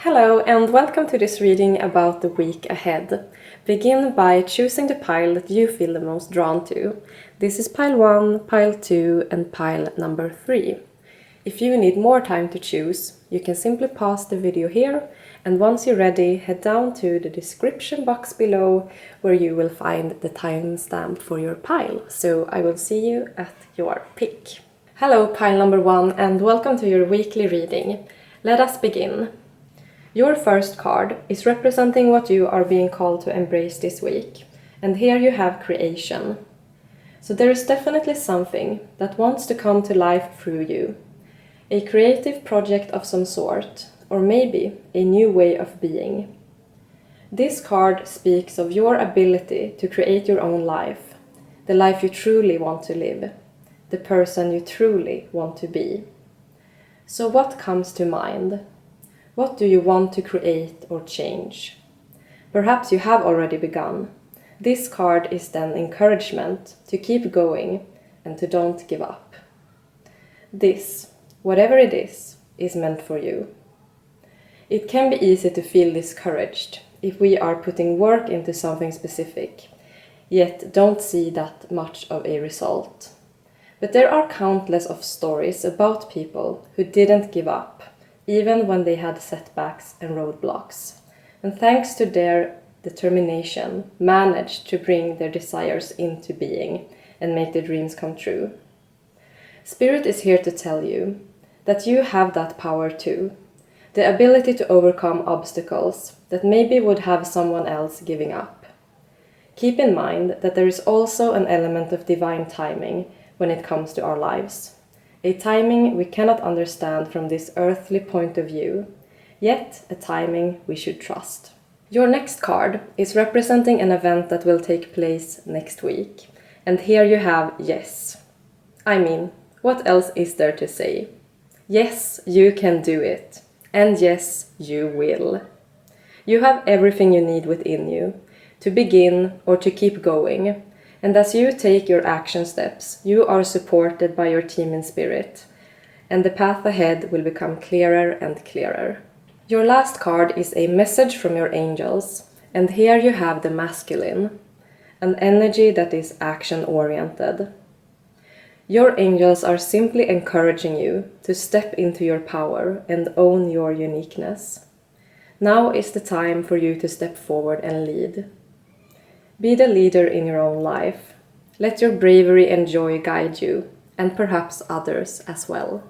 Hello and welcome to this reading about the week ahead. Begin by choosing the pile that you feel the most drawn to. This is pile 1, pile 2 and pile number 3. If you need more time to choose, you can simply pause the video here, and once you're ready, head down to the description box below where you will find the timestamp for your pile. So I will see you at your pick. Hello pile number 1 and welcome to your weekly reading. Let us begin. Your first card is representing what you are being called to embrace this week, and here you have creation. So there is definitely something that wants to come to life through you. A creative project of some sort, or maybe a new way of being. This card speaks of your ability to create your own life, the life you truly want to live, the person you truly want to be. So what comes to mind? What do you want to create or change? Perhaps you have already begun. This card is then encouragement to keep going and to don't give up. This, whatever it is meant for you. It can be easy to feel discouraged if we are putting work into something specific, yet don't see that much of a result. But there are countless of stories about people who didn't give up, even when they had setbacks and roadblocks, and thanks to their determination, managed to bring their desires into being and make their dreams come true. Spirit is here to tell you that you have that power too, the ability to overcome obstacles that maybe would have someone else giving up. Keep in mind that there is also an element of divine timing when it comes to our lives. A timing we cannot understand from this earthly point of view, yet a timing we should trust. Your next card is representing an event that will take place next week, and here you have yes. I mean, what else is there to say? Yes, you can do it, and yes, you will. You have everything you need within you to begin or to keep going. And as you take your action steps, you are supported by your team in spirit, and the path ahead will become clearer and clearer. Your last card is a message from your angels, and here you have the masculine, an energy that is action-oriented. Your angels are simply encouraging you to step into your power and own your uniqueness. Now is the time for you to step forward and lead. Be the leader in your own life. Let your bravery and joy guide you, and perhaps others as well.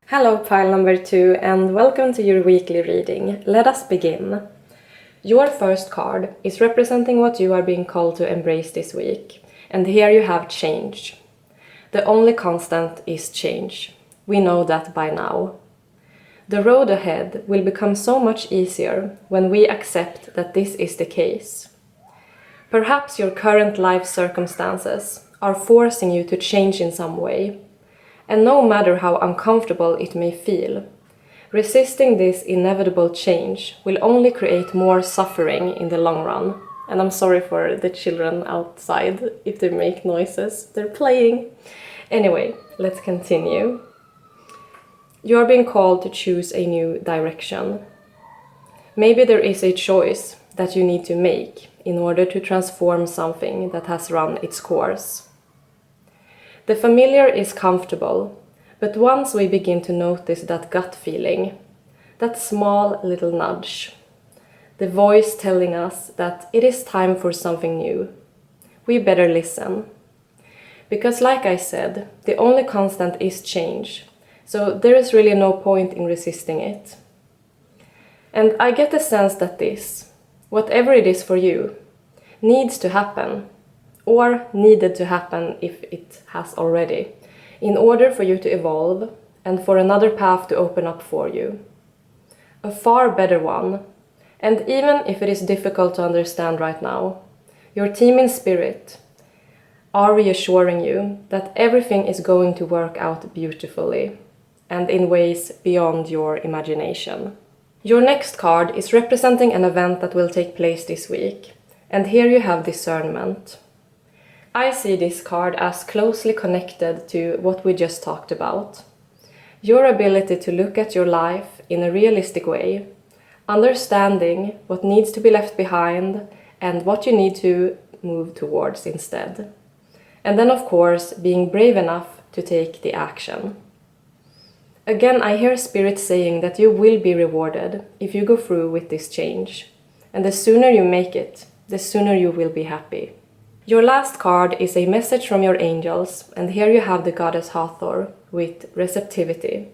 Hello pile number 2 and welcome to your weekly reading. Let us begin. Your first card is representing what you are being called to embrace this week, and here you have change. The only constant is change. We know that by now. The road ahead will become so much easier when we accept that this is the case. Perhaps your current life circumstances are forcing you to change in some way, and no matter how uncomfortable it may feel, resisting this inevitable change will only create more suffering in the long run. And I'm sorry for the children outside if they make noises. They're playing. Anyway, let's continue. You're being called to choose a new direction. Maybe there is a choice that you need to make in order to transform something that has run its course. The familiar is comfortable, but once we begin to notice that gut feeling, that small little nudge, the voice telling us that it is time for something new, we better listen. Because like I said, the only constant is change, so there is really no point in resisting it. And I get the sense that this, whatever it is for you, needs to happen, or needed to happen if it has already, in order for you to evolve and for another path to open up for you. A far better one, and even if it is difficult to understand right now, your team in spirit are reassuring you that everything is going to work out beautifully and in ways beyond your imagination. Your next card is representing an event that will take place this week, and here you have discernment. I see this card as closely connected to what we just talked about. Your ability to look at your life in a realistic way, understanding what needs to be left behind and what you need to move towards instead. And then, of course, being brave enough to take the action. Again, I hear Spirit saying that you will be rewarded if you go through with this change. And the sooner you make it, the sooner you will be happy. Your last card is a message from your angels, and here you have the goddess Hathor with receptivity.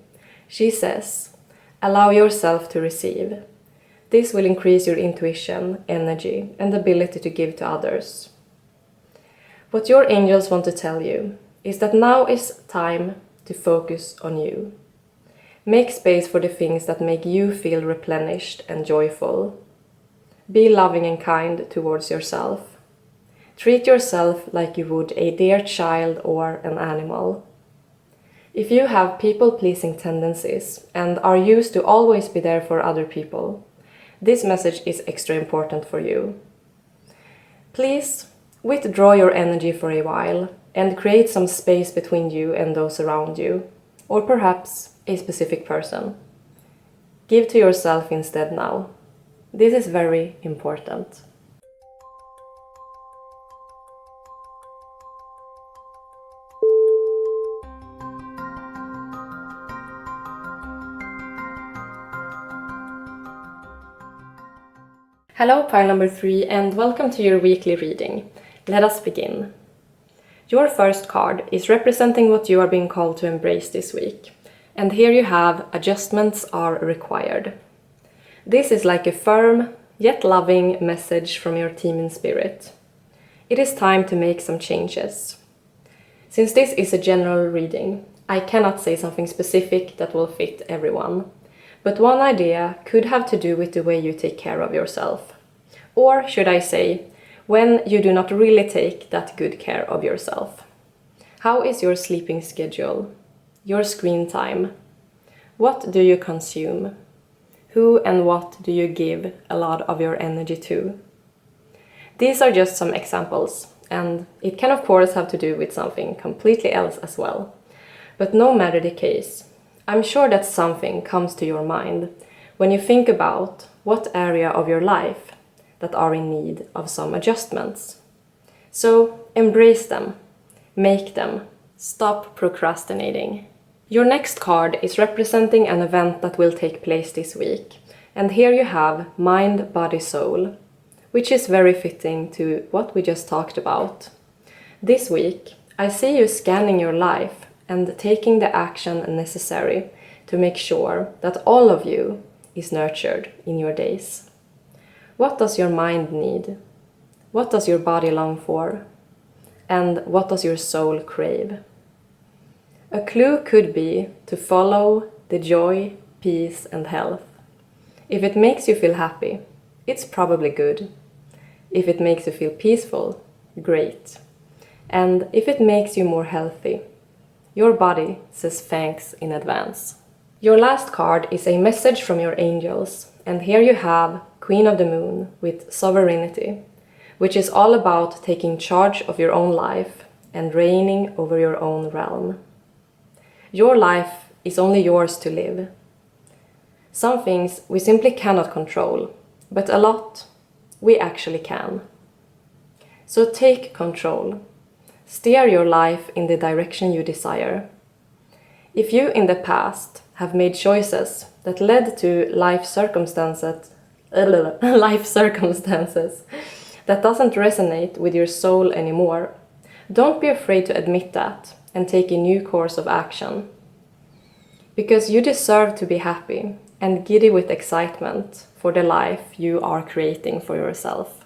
She says, allow yourself to receive. This will increase your intuition, energy, and ability to give to others. What your angels want to tell you is that now is time to focus on you. Make space for the things that make you feel replenished and joyful. Be loving and kind towards yourself. Treat yourself like you would a dear child or an animal. If you have people-pleasing tendencies and are used to always be there for other people, this message is extra important for you. Please withdraw your energy for a while and create some space between you and those around you, or perhaps a specific person. Give to yourself instead now. This is very important. Hello, pile number 3, and welcome to your weekly reading. Let us begin. Your first card is representing what you are being called to embrace this week. And here you have adjustments are required. This is like a firm yet loving message from your team in spirit. It is time to make some changes. Since this is a general reading, I cannot say something specific that will fit everyone. But one idea could have to do with the way you take care of yourself. Or should I say, when you do not really take that good care of yourself. How is your sleeping schedule? Your screen time? What do you consume? Who and what do you give a lot of your energy to? These are just some examples, and it can of course have to do with something completely else as well. But no matter the case, I'm sure that something comes to your mind when you think about what area of your life that are in need of some adjustments. So embrace them, make them, stop procrastinating. Your next card is representing an event that will take place this week, and here you have mind, body, soul, which is very fitting to what we just talked about. This week, I see you scanning your life and taking the action necessary to make sure that all of you is nurtured in your days. What does your mind need? What does your body long for? And what does your soul crave? A clue could be to follow the joy, peace, and health. If it makes you feel happy, it's probably good. If it makes you feel peaceful, great. And if it makes you more healthy, your body says thanks in advance. Your last card is a message from your angels, and here you have Queen of the Moon with sovereignty, which is all about taking charge of your own life and reigning over your own realm. Your life is only yours to live. Some things we simply cannot control, but a lot we actually can. So take control. Steer your life in the direction you desire. If you in the past have made choices that led to life circumstances that doesn't resonate with your soul anymore, don't be afraid to admit that and take a new course of action. Because you deserve to be happy and giddy with excitement for the life you are creating for yourself.